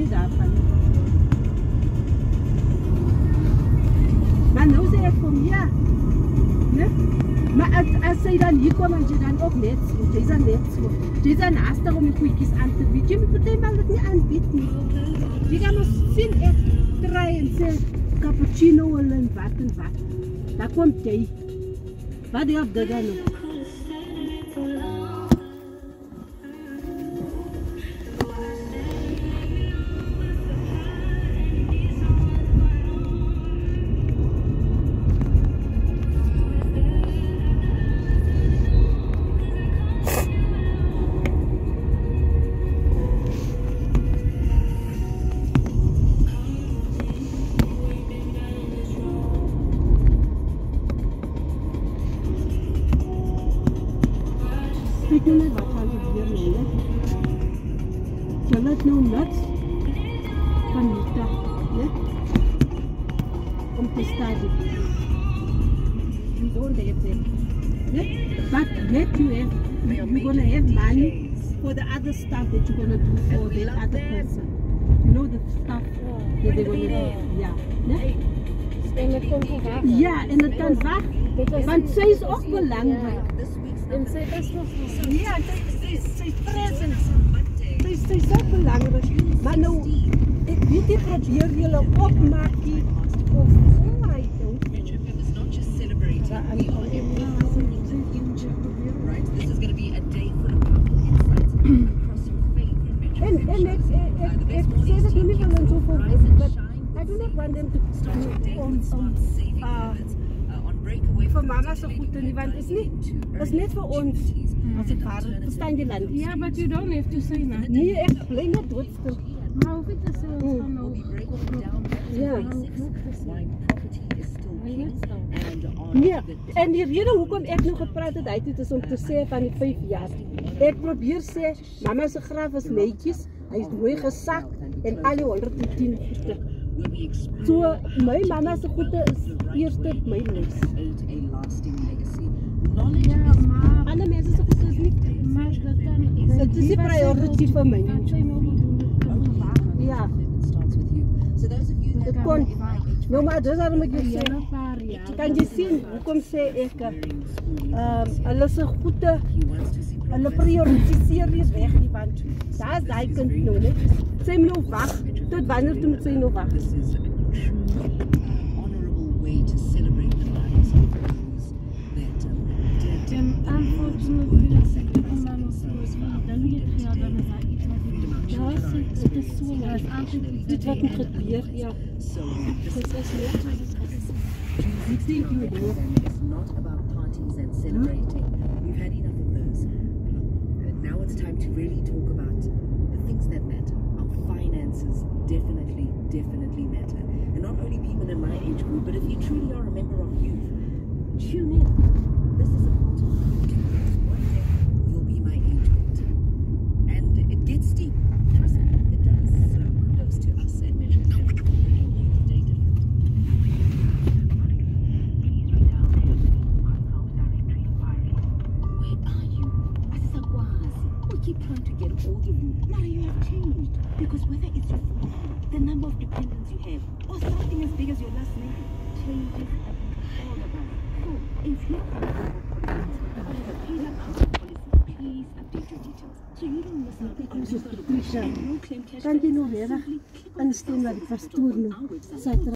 nie daarvan. Maar nou sê ek vir ja. Né? Maar as sy dan hier kom en jy dan ook net so, jy is dan net so. Jy is dan haastig om die goedjies aan te bied. Jy moet partymal dit nie aanbied nie. Jy kan ons sien ek try en sê cappuccino en wat. Daar komt jy. Wat help dit dan nog? Ik weet niet wat gaan gebeuren, hè. Je laat nou niks van Nita, hè, om te study. You don't have that, hè. But yet you're gonna have money for the other stuff that you're gonna do for that other person. You know the stuff that they're gonna do, ja, hè. Ja, en het kan wachten, want zij is ook belangrijk. En zij is nog ja, zij is present. Zij is ook belangrijk. Maar nou, ik weet niet, probeer jullie opmaken of vooruit doen. En ik zeg het niet van zoveel woorden, but I do not want them to voor mama zo goed te doen, want het is niet voor ons, als het ware, verstaan je land. Ja, but you don't have to say that. Nee, echt alleen maar doodstil. Maar hoe vind je zelf van nou? Ja. Nee, en die reden hoekom ek nog gepraat het uit, is om te sê van die 5 jaar. Ek probeer sê, mama se graf is netjies, hy is mooi gesak en al die 110 goede. So, my mama se goede is eerst op my les. Ja, maar Alle mense se goede is nie. maar dat kan. Het is die priority vir my. Dat sy nog nie doen dit. Ja. Dit kon. Nou maar dis waarom ek jou sê. Kan jy sien, hoekom sê ek hulle se goede, hulle prioritiseer nie weg nie, want daar is daai kind nou net. Sy moet nou wag, tot wanneer toe moet sy nou wag? Unfortunately, dan niet gehad, dan is dat iets wat ik ja, het is zo leuk. Dit wat moet gebeur, ja. Dit is leuk. Ik denk je door. It's not about parties and celebrating. We've had enough of those. Now it's time to really talk about the things that matter. Our finances definitely matter. And not only people in my age group, but if you truly are a member of youth, tune in. This is important. One day you'll be my age group. And it gets steep. Trust me, it does. So kudos to us and Measure Today different. Where are you? We keep trying to get hold of you. Now you have changed. Because whether it's your phone, the number of dependents you have, or something as big as your last name, changes all about. So if you please update your details. So you don't miss out because Kan jy nou regtig instem dat die pastoor nou